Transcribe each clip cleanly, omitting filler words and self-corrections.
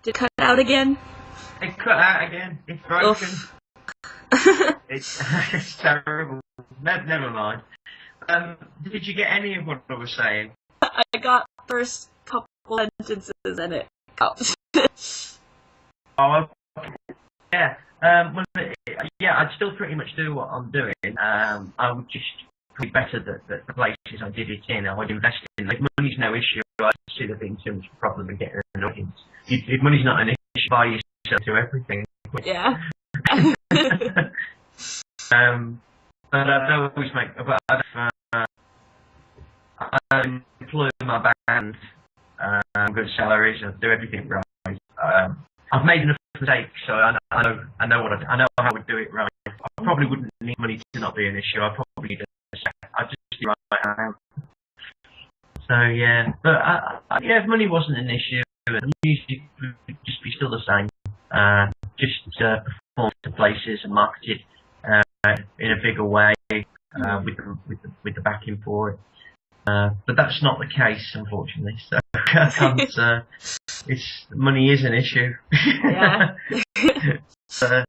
Did it cut out again? It cut out again. It's broken. It's terrible. Never mind. Did you get any of what I was saying? I got first couple sentences and it cut. Oh, yeah. Yeah, I'd still pretty much do what I'm doing. I would just be better that the places I did it in, I would invest in. Like, money's no issue. I see there being too much problem in getting an audience. If money's not an issue, buy yourself to everything. Yeah. But I always I employ my band, good salaries, I do everything right. I've made enough mistakes, so I know how I would do it right. I probably wouldn't need money to not be an issue. I probably I'd just do right now. So yeah, but if money wasn't an issue, the music would just be still the same. Just perform to places and marketed in a bigger way with the backing for it. But that's not the case, unfortunately. So I can't. Money is an issue. Yeah. As I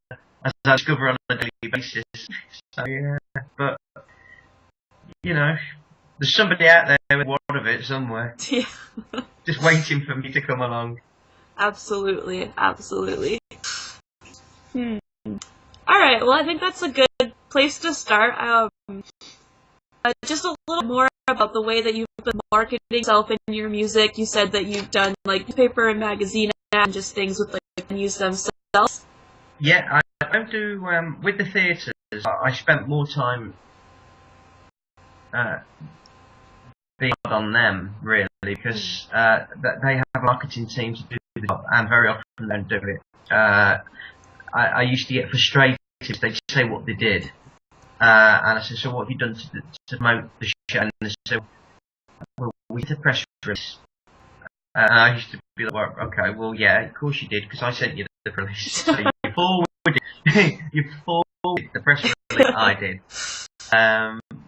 discover on a daily basis. So yeah, but there's somebody out there with one of it somewhere. Yeah. Just waiting for me to come along. Absolutely. All right. Well, I think that's a good place to start. Just a little more about the way that you've been marketing yourself in your music. You said that you've done like newspaper and magazine and just things with like venues themselves. Yeah, I don't do with the theatres. I spent more time being on them really because they have a marketing team to do the job, and very often don't do it. I used to get frustrated if they'd say what they did. And I said, so what have you done to promote the show? And they said, well, we did a press release. And I used to be like, well, okay, well, yeah, of course you did, because I sent you the release. So you forwarded the press release I did.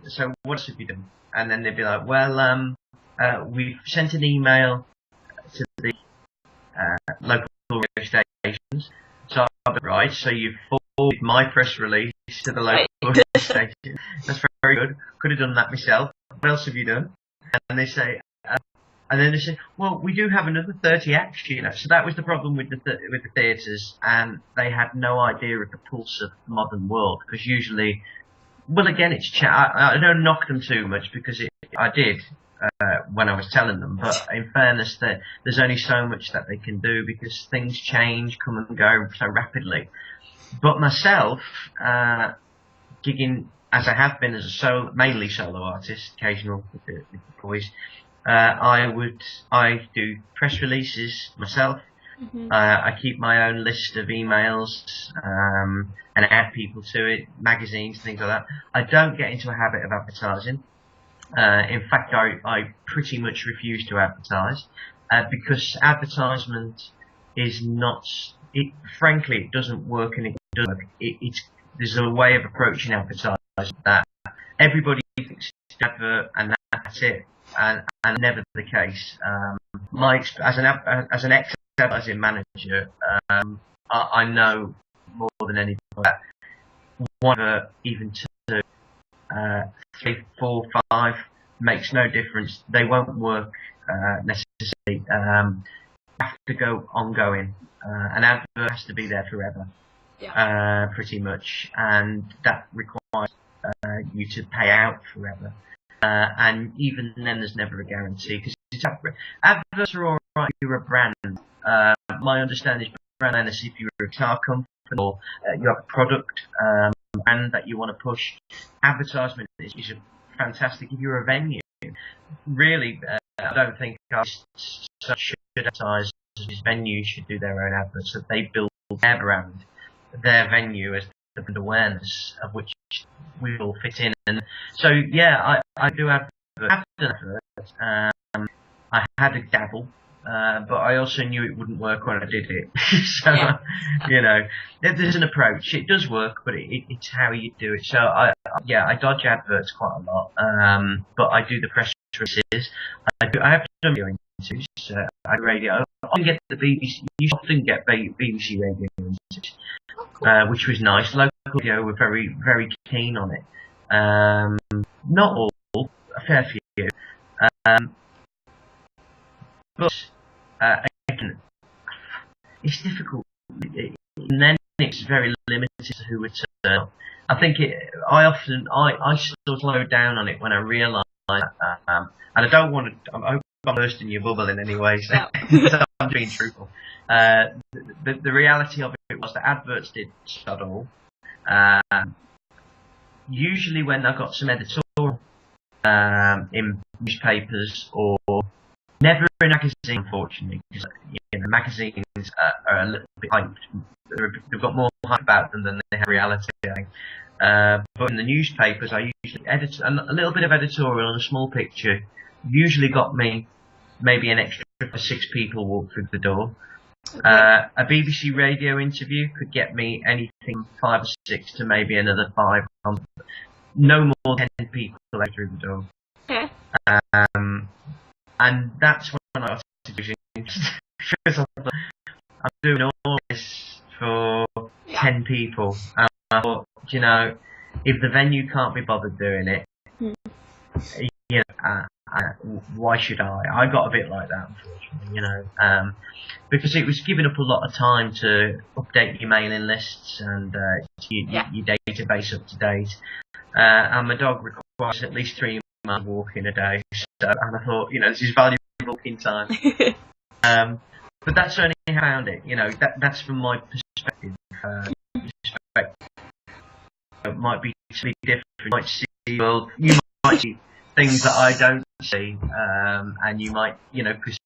So what else have you done? And then they'd be like, well, we've sent an email to the local radio stations. So I'll be right, so you've forwarded my press release to the local station. That's very good. Could have done that myself. What else have you done? And they say, and then they say, well, we do have another 30 acts, So that was the problem with the theatres, and they had no idea of the pulse of the modern world, because usually, well, again, it's I don't knock them too much because I did when I was telling them, but in fairness, there's only so much that they can do because things change, come and go so rapidly. But myself, gigging as I have been as a mainly solo artist, occasional with the boys, I do press releases myself. Mm-hmm. I keep my own list of emails and add people to it, magazines, things like that. I don't get into a habit of advertising. In fact, I pretty much refuse to advertise because advertisement is not. Frankly, it doesn't work, and it doesn't work. There's a way of approaching advertising that everybody thinks it's an advert and that's it, and never the case. As an ex-advertising manager, I know more than anybody that one even two, 3, 4, 5 makes no difference. They won't work necessarily. Have to go ongoing. An advert has to be there forever, pretty much, and that requires you to pay out forever. And even then, there's never a guarantee because adverts are all right if you're a brand. My understanding is brand awareness if you're a car company or you have a product brand that you want to push. Advertisement is fantastic if you're a venue. Really, I don't think artists should advertise. Venues should do their own adverts, so they build their brand, their venue as the brand awareness of which we all fit in. And so, yeah, I do adverts. I had a dabble, but I also knew it wouldn't work when I did it. So, there's an approach. It does work, but it's how you do it. So, I dodge adverts quite a lot, but I do the press releases. I have done viewing. interviews. I radio. I often get the BBC. You often get BBC radio interviews, which was nice. Local radio were very, very keen on it. Not all, a fair few. But again, it's difficult. And then it's very limited to who would turn up. I think I sort of slowed down on it when I realised that, and I don't want to. I hope I'm bursting your bubble in any way, so, so I'm being truthful. The reality of it was that adverts did sod all. Usually when I got some editorial in newspapers or never in magazines, unfortunately, because magazines are a little bit hyped. They've got more hype about them than they have reality, I think. But in the newspapers, I usually edit a little bit of editorial and a small picture. Usually got me maybe an extra 6 people walk through the door. A BBC radio interview could get me anything 5 or 6 to maybe another 5. No more than 10 people through the door. Okay. And that's when I started doing because I'm doing all this for 10 people. And I thought, if the venue can't be bothered doing it, why should I? I got a bit like that, unfortunately, because it was giving up a lot of time to update your mailing lists and your database up to date. And my dog requires at least 3 miles walking a day. So, and I thought, this is valuable walking time. But that's only how I found it. That's from my perspective. It might be totally different. You might see the world. You might see things that I don't see, and you might, because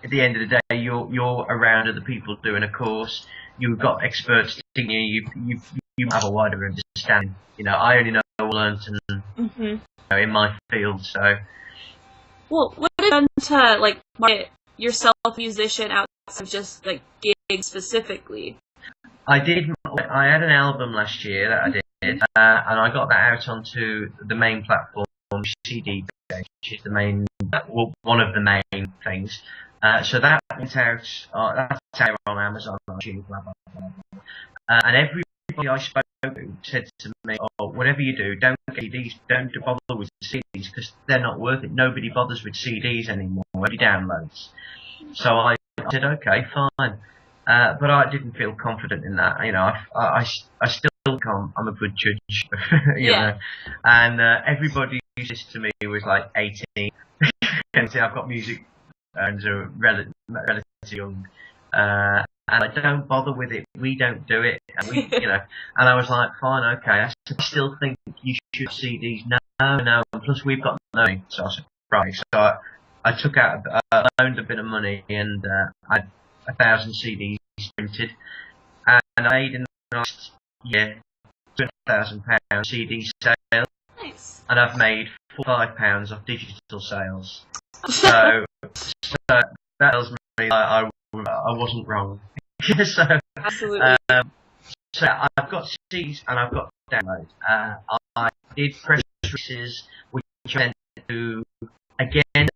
at the end of the day, you're around other people doing a course. You've got experts teaching you. You have a wider understanding. I only know what I learned in my field. So, well, what have you done to market yourself, musician, outside of just gigs specifically? I did. I had an album last year that I did, and I got that out onto the main platform, CD, which is the main, one of the main things. So that went out. That's out on Amazon, YouTube, blah blah blah. And everybody I spoke to said to me, "Oh, whatever you do, don't get CDs. Don't bother with CDs because they're not worth it. Nobody bothers with CDs anymore. Everybody downloads." So I said, "Okay, fine." But I didn't feel confident in that. I still think I'm a good judge. Know. And everybody who said to me was like 18. And see, I've got music and are relatively young. And I don't bother with it. We don't do it. And we, And I was like, fine, okay. I still think you should CDs. No. And plus we've got no money. So I said, right. So I took out, loaned a bit of money and I had 1,000 CDs printed, and I made in the last year £20,000 CD sales. Nice. And I've made £45 off digital sales. So that tells me I wasn't wrong. So, absolutely. So I've got CDs and I've got downloads. I did press releases, which I sent to again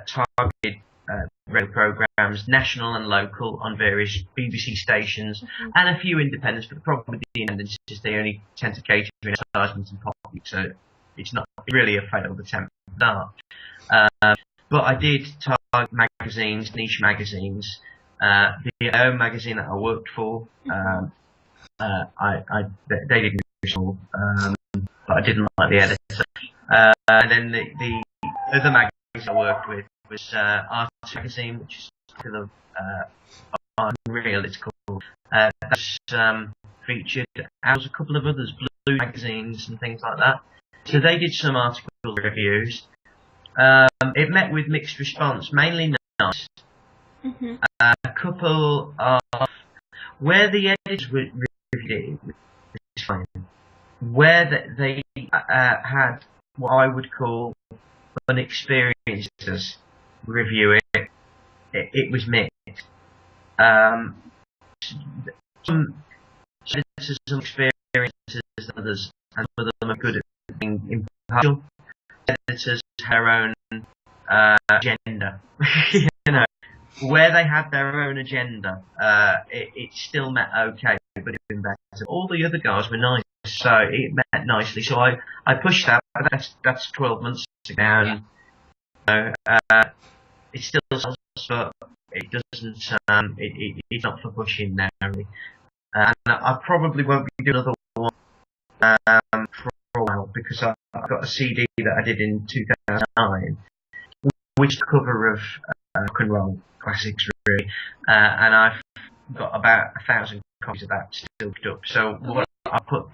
targeted radio programs, national and local, on various BBC stations, and a few independents. But the problem with the independents is they only tend to cater to advertisements and pop music, so it's not really a failed attempt. But I did target magazines, niche magazines. The own magazine that I worked for, they didn't use it all, but I didn't like the editor. And then the other magazines I worked with was Art Magazine, which is still Unreal, it's called. That's featured. There was a couple of others, Blue magazines and things like that. So they did some article reviews. It met with mixed response, mainly nice. A couple of where the editors were reviewed it was fine. Where they had what I would call unexperienced review it was mixed. Some editors some experiences than others, and some of them are good at being impartial. Editors have their own agenda. You know, where they had their own agenda, it still met okay, but it'd been better. All the other guys were nice, so it met nicely. So I pushed that, but that's 12 months ago. And, you know, it still sells, but it doesn't. It's not for pushing now, really. And I probably won't be doing another one for a while, because I've got a CD that I did in 2009, which is a cover of rock and roll classics, really, and I've got about 1,000 copies of that still picked up. So what I've put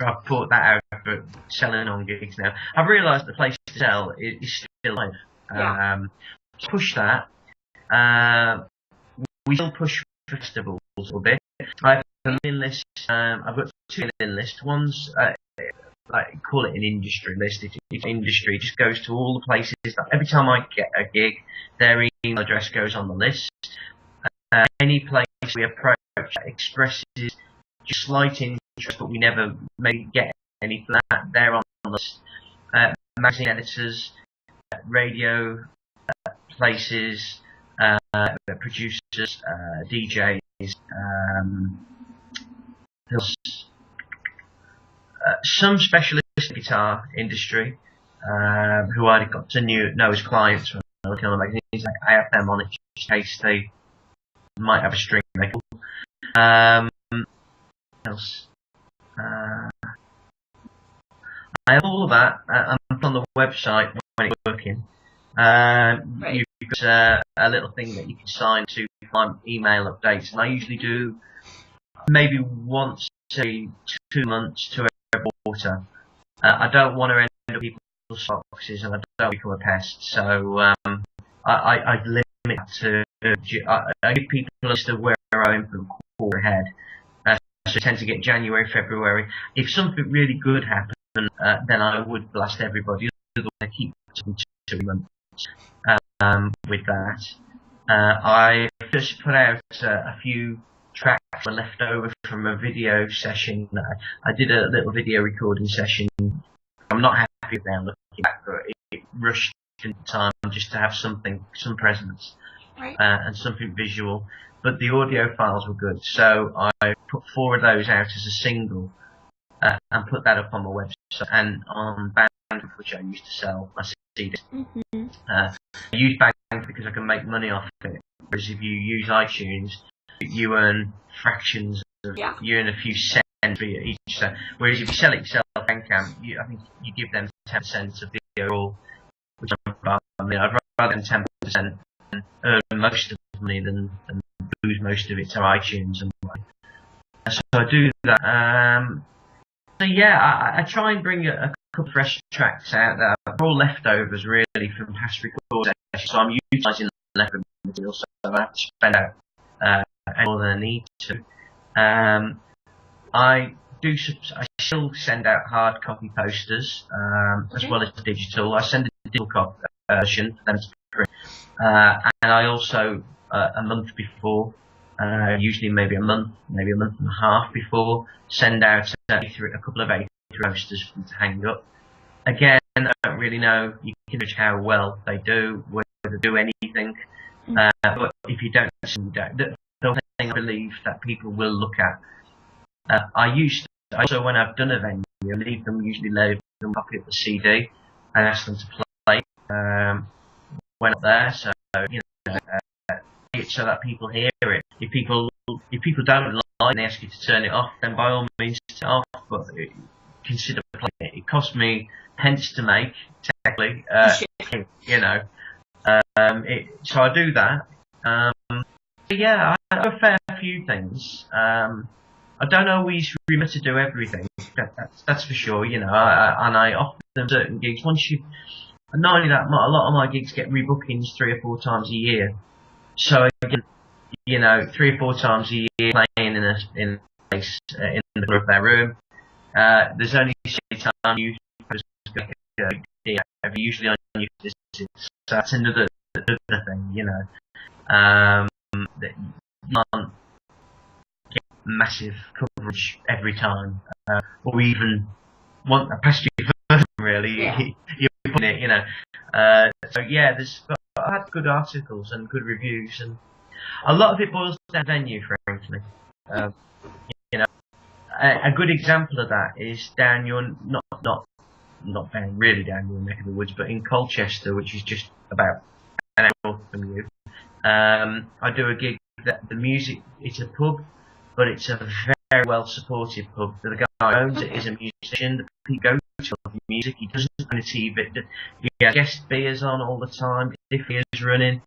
that out for selling on gigs now. I've realised the place to sell is still live. Push that. We still push festivals a little bit. I have a mailing list. I've got 2 mailing lists. One's like, call it an industry list. It's industry. It just goes to all the places. Every time I get a gig, their email address goes on the list. Any place we approach that expresses just slight interest, but we never maybe get any for that, they're on the list. Magazine editors, radio places, producers, DJs, some specialist guitar industry, who I got to know as clients when I was on the magazines. I have them on it just in case they might have a string they pull. Else? I have all of that. I'm on the website when it's working. You've got a little thing that you can sign to my email updates, and I usually do maybe once every 2 months to every quarter. I don't want to end up people's boxes, and I don't become a pest, so I limit it to. I give people a list of where I input a quarter ahead. So I tend to get January, February. If something really good happened, then I would blast everybody. Otherwise, I keep it to 2 months with that. I just put out a few tracks that were left over from a video session. I did a little video recording session. I'm not happy with that looking back, but it rushed in time just to have some presence, right. And something visual. But the audio files were good, so I put 4 of those out as a single and put that up on my website and on Bandcamp, which I used to sell my CDs. Mm-hmm. I use Bandcamp because I can make money off it, whereas if you use iTunes, you earn fractions of, you earn a few cents for each. So, whereas if you sell it yourself on Bandcamp, I think you give them 10% of the overall, which I'd rather than 10% and earn most of the money than lose most of it to iTunes and so I do that. So yeah, I try and bring a couple of fresh tracks out there. They're all leftovers really from past recordings, so I'm utilising the leftover material, so I have to spend out more than I need to. I still send out hard copy posters as well as digital. I send a digital copy version for them to print, and I also a month before, usually maybe a month and a half before, send out a couple of A3 posters for them to hang up. Again, I don't really know. You can judge how well they do, whether they do anything. But if you don't, the thing I believe that people will look at. Also when I've done a venue, I leave them a copy of the CD and ask them to play when I'm there. So so that people hear it. If people don't like it and they ask you to turn it off, then by all means turn it off. But consider playing it. It cost me pence to make, technically. So I do that. I have a fair few things. I don't always remember to do everything. That's for sure. And I offer them certain gigs. Not only that, a lot of my gigs get rebookings 3 or 4 times a year. So again, 3 or 4 times a year playing in a place in the corner of their room. There's only so many times you usually on your visits. So that's another thing, that you can't get massive coverage every time, or even past you really. You're putting it, So yeah, there's I've had good articles and good reviews, and a lot of it boils down to venue, frankly. Um, you know, a good example of that is down your not down really down your neck of the woods, but in Colchester, which is just about an hour north from you. I do a gig that the music, it's a pub, but it's a very well supported pub. The guy who owns it is a musician. The people go to love music. He doesn't own a TV. He has guest beers on all the time. If he is running,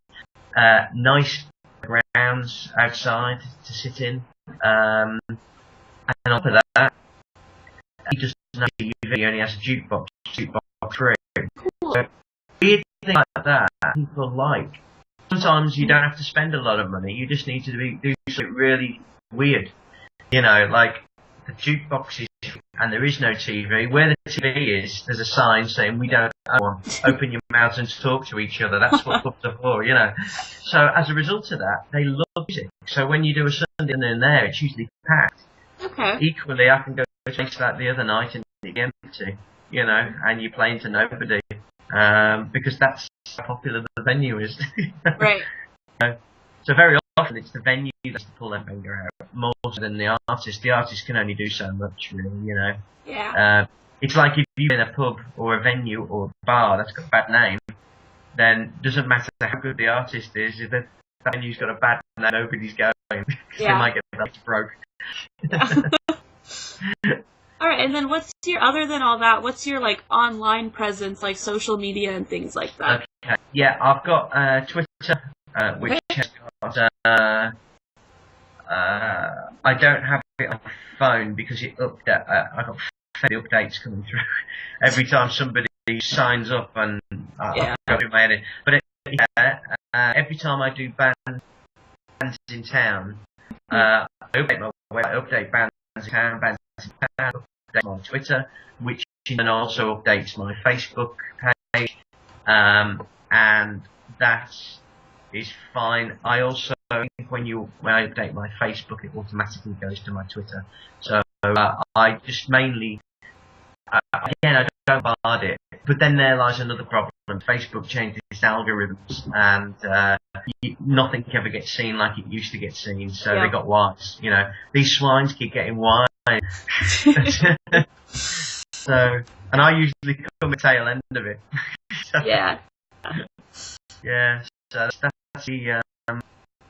nice grounds outside to sit in. And on top of that, he doesn't have a TV. He only has a jukebox free. Cool. So weird things like that people like. Sometimes you don't have to spend a lot of money. You just need to do something really weird. You know, like the jukebox is, and there is no TV. Where the TV is, there's a sign saying we don't own one. Open your mouths and talk to each other. That's what pubs are for, you know. So as a result of that, they love music. So when you do a Sunday in there, it's usually packed. Okay. Equally, I can go to a place like the other night and it's empty, you know, and you're playing to nobody. Because that's how popular the venue is. Right. So very often it's the venue that's to pull their finger out, more so than the artist. The artist can only do so much, really, you know. Yeah. It's like if you're in a pub or a venue or a bar that's got a bad name, then it doesn't matter how good the artist is, if that venue's got a bad name, nobody's going, because they might get the broke. All right, and then other than all that, what's your like online presence, like social media and things like that? Okay. Yeah, I've got Twitter, which has got, I don't have it on my phone because I got the updates coming through every time somebody signs up, and I've got it in my head. But every time I do bands in town, I update my website, update bands in town, update my Twitter, which then also updates my Facebook page, and that is fine. I also think when I update my Facebook, it automatically goes to my Twitter. So I just mainly, again, I don't bombard it. But then there lies another problem. Facebook changes its algorithms, and nothing ever gets seen like it used to get seen. So they got wise. You know, these swines keep getting wise. So, and I usually come at the tail end of it. So, yeah. So that's the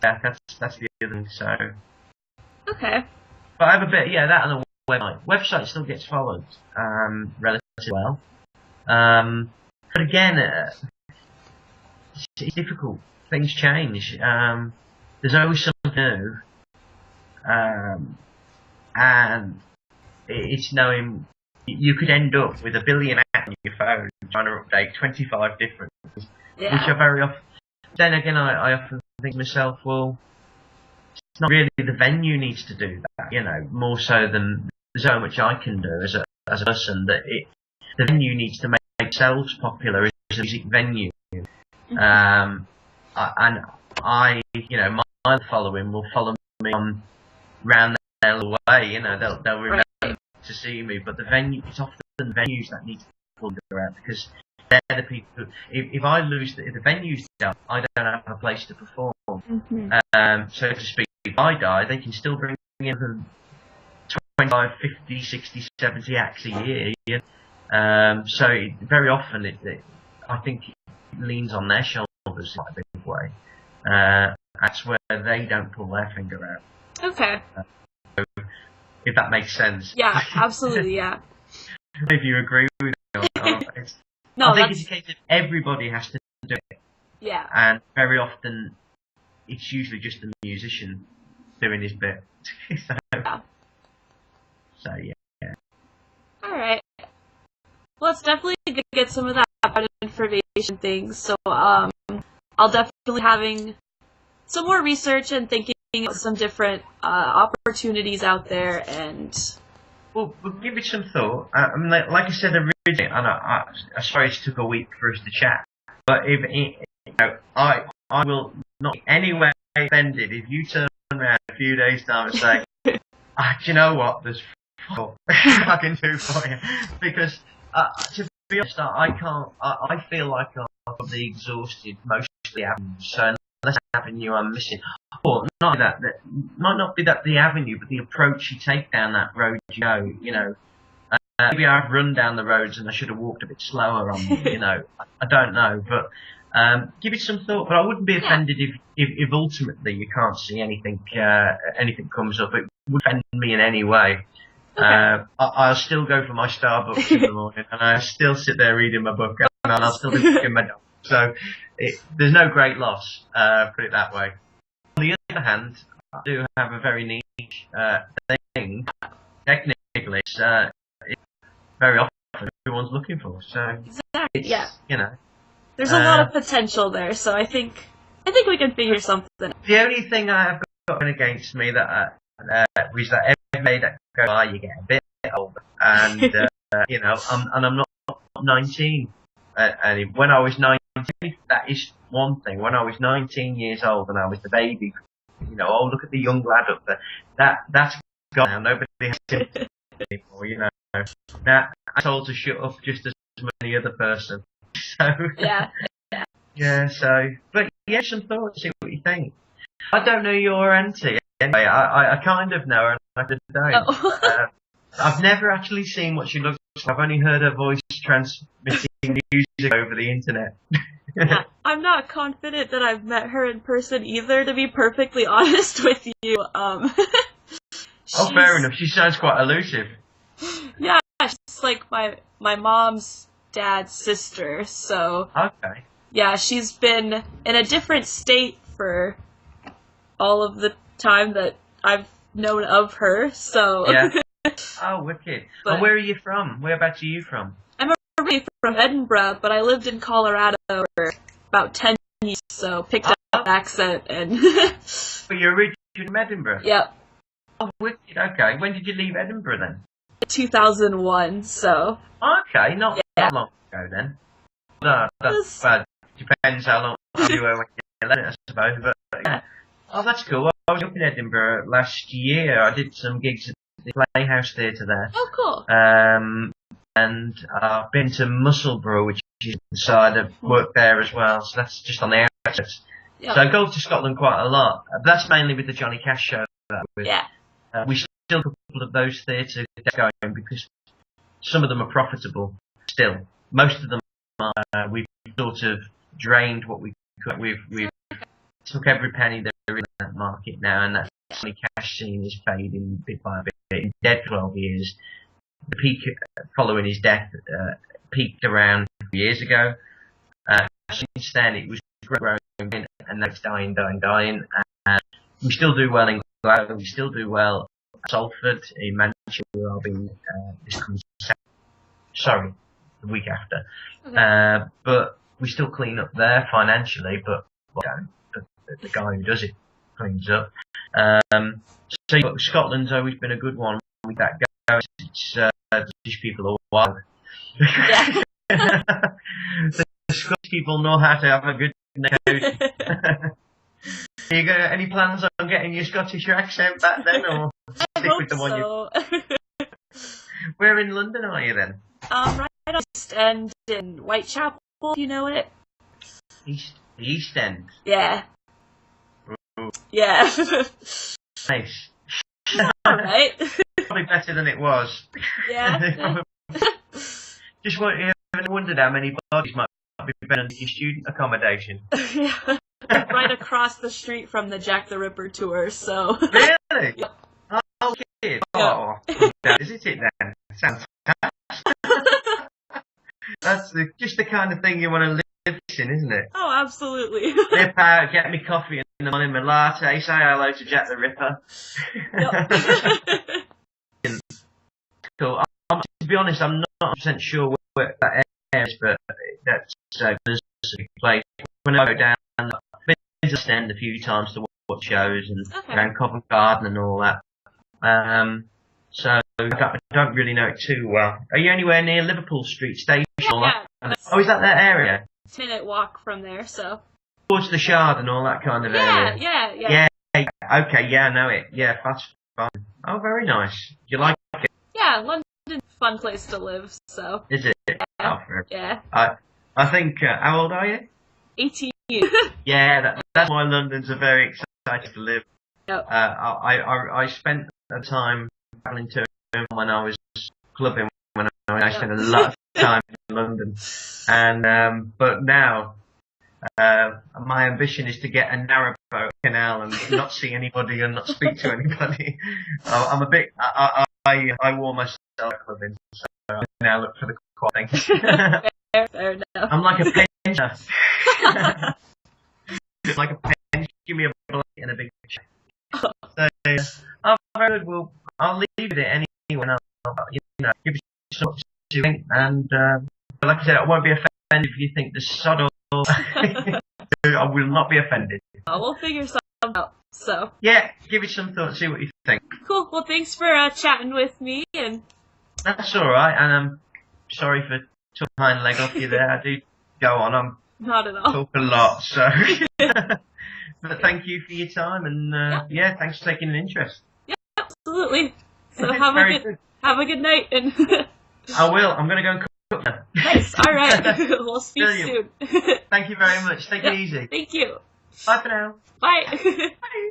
that's the other thing. So. Okay. But I have a bit, that on the website. Website still gets followed relatively well. But again, it's difficult. Things change. There's always something new. And it's knowing you could end up with 1 billion apps on your phone trying to update 25 different things, which are very often. Then again, I often think to myself, well, it's not really the venue needs to do that, you know, more so than there's so much I can do as a person that the venue needs to make themselves popular as a music venue. And I, you know, my following will follow me on round the way, you know, they'll remember to see me, but the venue, it's often venues that need to pull around because they're the people who, if I lose the venue's down, I don't have a place to perform. So to speak, if I die, they can still bring in the 25, 50, 60, 70 acts a year. So very often I think it leans on their shoulders in quite a big way. That's where they don't pull their finger out. Okay. If that makes sense. Yeah, absolutely, yeah. If you agree with me on it. No, I think it's a case of everybody has to do it. Yeah. And very often, it's usually just the musician doing his bit. So yeah. Alright. Well, it's definitely good to get some of that information things, so I'll definitely having some more research and thinking of some different opportunities out there, and Well, we'll give it some thought. I mean, like I said originally, and I sorry it took a week for us to chat, but I will not be anywhere offended if you turn around in a few days' time and say, do you know what, there's I can do for you. Because, to be honest, I can't, I feel like I've probably exhausted most the avenue. So unless avenue I'm missing, or not that might not be that the avenue, but the approach you take down that road. Maybe I've run down the roads and I should have walked a bit slower on them. I don't know, but give it some thought. But I wouldn't be offended if ultimately you can't see anything comes up. It would offend me in any way. Okay. I'll still go for my Starbucks in the morning, and I still sit there reading my book, and I'll still be walking my dog. So there's no great loss, put it that way. On the other hand, I do have a very niche thing. Technically, it's very often everyone's looking for. So Exactly. Yeah. There's a lot of potential there, so I think we can figure something out. The only thing I have got against me that is that every day that goes by, you get a bit older, and I'm not 19. And when I was 19, that is one thing. When I was 19 years old and I was the baby, oh, look at the young lad up there. That's gone now. Nobody has to anymore. Now I'm told to shut up just as any other person. So yeah. So, but some thoughts. See what you think. I don't know your auntie. Anyway, I kind of know her, and I just don't. Oh. I've never actually seen what she looks like. I've only heard her voice transmitting music over the internet. Yeah, I'm not confident that I've met her in person either, to be perfectly honest with you. Oh, fair enough. She sounds quite elusive. Yeah, she's like my mom's dad's sister, so... Okay. Yeah, she's been in a different state for all of the time that I've known of her, so... Yeah. Oh, wicked. But, where are you from? Whereabouts are you from? I'm originally from Edinburgh, but I lived in Colorado for about 10 years, so picked up the accent and... But you're originally from Edinburgh? Yep. Oh, wicked. Okay. When did you leave Edinburgh then? 2001, so... Okay, not long ago then. No, that's bad. Depends how long you were when you left it, I suppose. But yeah. Oh, that's cool. I was up in Edinburgh last year. I did some gigs at the Playhouse Theatre there. Oh, cool. And I've been to Musselburgh, which is the side of work there as well. So that's just on the outskirts. Yep. So I go to Scotland quite a lot. But that's mainly with the Johnny Cash show. Yeah. We still have a couple of those theatres going because some of them are profitable still. Most of them are, we've sort of drained what we could. We've took every penny there in that market now, and that Johnny Cash scene is fading bit by bit. He's dead 12 years. The peak following his death peaked around 2 years ago. Since then, it was growing, and now it's dying. And we still do well in Glasgow. We still do well at Salford in Manchester. I'll be the week after. Okay. But we still clean up there financially. But the guy who does it cleans up. So Scotland's always been a good one with that guy. It's these people are wild. Yeah. The Scottish people know how to have a good night. You got any plans on getting your Scottish accent back then, or stick with the one you? Where in London are you then? Right on the East End in Whitechapel. You know it? The East End. Yeah. Ooh. Yeah. Nice. Alright. Probably better than it was. Yeah. Just wondered how many bodies might be better than your student accommodation. Yeah. Right across the street from the Jack the Ripper tour, so. Really? Yeah. Oh, kid. Yeah. Oh, is it then? Sounds fantastic. That's just the kind of thing you want to live in, isn't it? Oh, absolutely. Nip out, get me coffee in the morning, my latte, say hello to Jack the Ripper. Yep. Cool. To be honest, I'm not 100% sure where that area is, but that's a big place. When I go down, I've been to the stand a few times to watch shows and around Covent Garden and all that. So I don't really know it too well. Are you anywhere near Liverpool Street Station? Yeah. Oh, is that walk Minute walk from there, so. Towards the Shard and all that kind of area? Yeah. Okay, yeah, I know it. Yeah, fast fun. Oh, very nice. Do you like it? Yeah, London's a fun place to live, so. Is it? Yeah. Oh, fair. Yeah. I think, how old are you? 18. Yeah, that's why London's a very exciting to live. Yep. I spent the time travelling to him when I was clubbing. I spent a lot of time in London, and but now my ambition is to get a narrowboat canal and not see anybody and not speak to anybody. I'm a bit. I wore myself out clubbing, so I now look for the quiet things. Fair enough. I'm like a pensioner. Like a pensioner. Give me a blanket and a big check. So, very good. Well, I'll leave it anyway. And I'll give you something to think. And but like I said, I won't be offended if you think the sod all. I will not be offended. We'll figure something out. So. Yeah, give it some thought. See what you think. Cool. Well, thanks for chatting with me. And that's all right. And I'm sorry for took my hind leg off you there. I do go on. I'm not at all. Talk a lot. So. But thank you for your time, and yeah, thanks for taking an interest. Yeah, absolutely. So have a good night, and I will. I'm going to go and cook now. Nice. All right. We'll speak soon. Thank you very much. Take it easy. Thank you. Bye for now. Bye. Bye.